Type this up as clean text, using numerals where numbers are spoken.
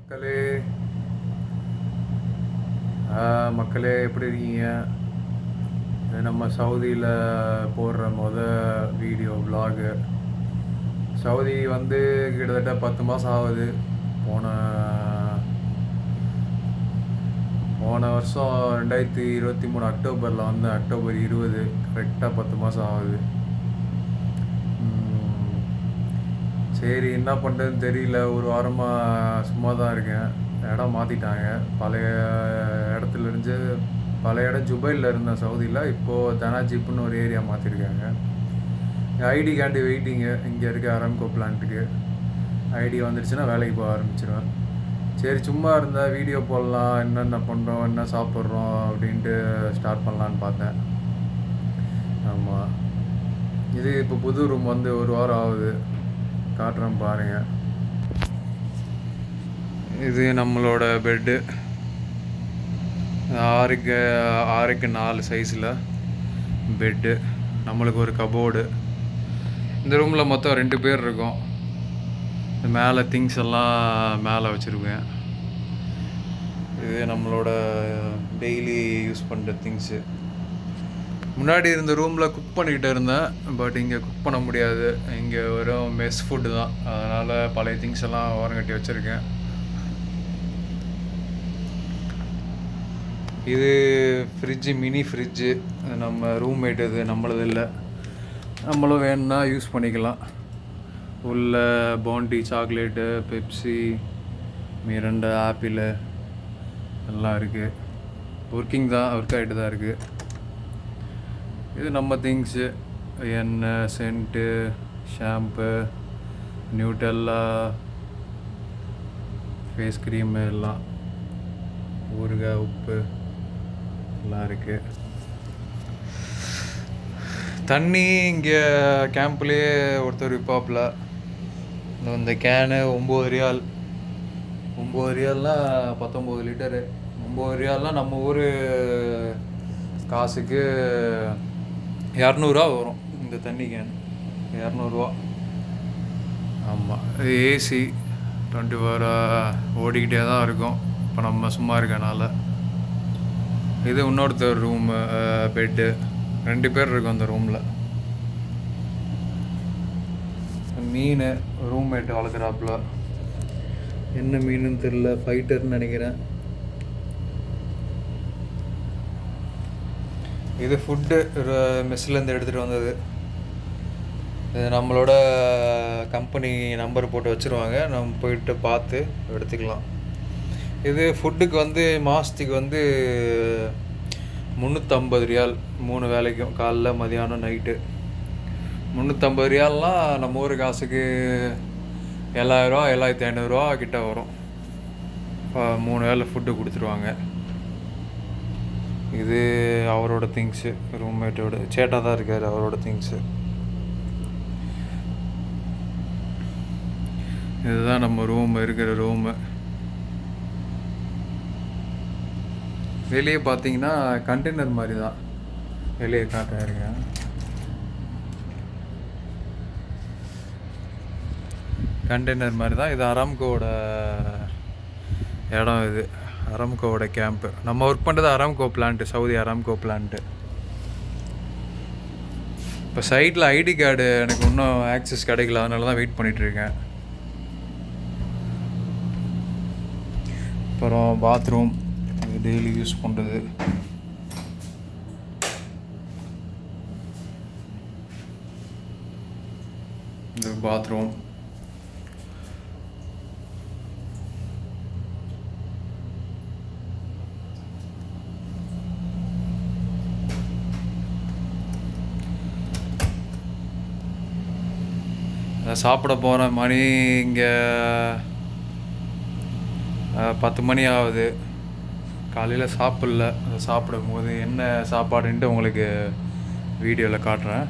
மக்களே மக்களே எப்படி இருக்கீங்க? இது நம்ம சவுதியில் போடுற வீடியோ விலாகு. சவுதி வந்து கிட்டத்தட்ட 10 மாதம் ஆகுது. போன வருஷம் 2023 அக்டோபரில் வந்து அக்டோபர் 20 கரெக்டாக 10 மாதம் ஆகுது. சரி, என்ன பண்ணுறதுன்னு தெரியல. ஒரு வாரமாக சும்மா தான் இருக்கேன். இடம் மாற்றிட்டாங்க. பழைய இடம் ஜுபைலில் இருந்தேன் சவுதியில். இப்போது தனாஜிப்புன்னு ஒரு ஏரியா மாற்றிருக்காங்க. ஐடி காண்டி வெயிட்டிங்கு. இங்கே இருக்க அரம்கோ பிளான்ட்டுக்கு ஐடி வந்துடுச்சுன்னா வேலைக்கு போக ஆரம்பிச்சிடுவேன். சரி, சும்மா இருந்தால் வீடியோ போடலாம், என்னென்ன பண்ணுறோம், என்ன சாப்பிட்றோம் அப்படின்ட்டு ஸ்டார்ட் பண்ணலான்னு பார்த்தேன். ஆமாம், இது இப்போ புது ரூம் வந்து ஒரு வாரம் ஆகுது. காட்டுறேன் பாருங்கள். இது நம்மளோட பெட்டு. 6x 4 சைஸில் பெட்டு. நம்மளுக்கு ஒரு கபோர்டு. இந்த ரூமில் மொத்தம் 2 பேர் இருக்கோம். மேலே திங்ஸ் எல்லாம் மேலே வச்சுருக்கேன். இது நம்மளோட டெய்லி யூஸ் பண்ணுற திங்ஸு. முன்னாடி இருந்த ரூமில் குக் பண்ணிக்கிட்டு இருந்தேன். பட் இங்கே குக் பண்ண முடியாது. இங்கே வெறும் மெஸ் ஃபுட்டு தான். அதனால் பழைய திங்ஸ் எல்லாம் ஓரங்கட்டி வச்சுருக்கேன். இது ஃப்ரிட்ஜு, மினி ஃப்ரிட்ஜு. நம்ம ரூம்மேட், இது நம்மளது இல்லை. நம்மளும் வேணும்னா யூஸ் பண்ணிக்கலாம். உள்ள பாண்டி, சாக்லேட்டு, பெப்சி, மிரண்டா, ஆப்பிள் எல்லாம் இருக்குது. ஒர்க்கிங் தான், ஒர்க் ஆகிட்டு தான் இருக்குது. இது நம்ம திங்ஸு. எண்ணெய், scent, shampoo, Nutella, face cream எல்லாம், ஊறுகாய், உப்பு எல்லாம் இருக்குது. தண்ணி இங்கே கேம்ப்லேயே ஒருத்தர் விற்பாப்பில். இந்த கேனு 9 ரியால். 9 ரியால்னால் 19 லிட்டரு. 9 ரியால்னால் நம்ம ஊர் காசுக்கு 200 ரூபா வரும். இந்த தண்ணி கேன் 200 ரூபா. ஆமாம், இது ஏசி 24 ஓடிக்கிட்டே தான் இருக்கும். இப்போ நம்ம சும்மா இருக்கனால. இது இன்னொருத்தர் ரூமு, பெட்டு. 2 பேர் இருக்கும் அந்த ரூமில். மீன் ரூம்மேட் வளர்க்குறாப்புல. என்ன மீனுன்னு தெரில, ஃபைட்டர்னு நினைக்கிறேன். இது ஃபுட்டு மெஸ்ஸிலேருந்து எடுத்துகிட்டு வந்தது. இது நம்மளோட கம்பெனி நம்பர் போட்டு வச்சுருவாங்க. நம்ம போயிட்டு பார்த்து எடுத்துக்கலாம். இது ஃபுட்டுக்கு வந்து மாதத்துக்கு வந்து 350 ரியால். 3 வேலைக்கும், காலைல, மதியானம், நைட்டு. 350 ரியால்னால் நம்ம ஊர் காசுக்கு 7000 ரூபா, 7500 ரூபா கிட்ட வரும். 3 வேலை ஃபுட்டு கொடுத்துருவாங்க. இது அவரோட திங்ஸு, ரூம்மேட்டோட. சேட்டாக தான் இருக்கார், அவரோட திங்ஸு. இதுதான் நம்ம ரூம், இருக்கிற ரூமு. வெளியே பார்த்தீங்கன்னா கண்டெய்னர் மாதிரி தான். வெளியே காட்டுறாருங்க. கண்டெய்னர் மாதிரி தான். இது அரம்கோட இடம். இது அரம்கோவோட கேம்ப்பு. நம்ம ஒர்க் பண்ணுறது Aramco plant, Saudi Aramco plant. இப்போ சைட்டில் ஐடி கார்டு எனக்கு இன்னும் ஆக்சஸ் கிடைக்கல, அதனால தான் வெயிட் பண்ணிகிட்ருக்கேன். அப்புறம் பாத்ரூம், டெய்லி யூஸ் பண்ணுறது. இது பாத்ரூம். சாப்பிட போகிற மணி இங்கே 10 மணி ஆகுது. காலையில் சாப்பிட்ல. சாப்பிடும் போது என்ன சாப்பாடுன்ட்டு உங்களுக்கு வீடியோவில் காட்டுறேன்.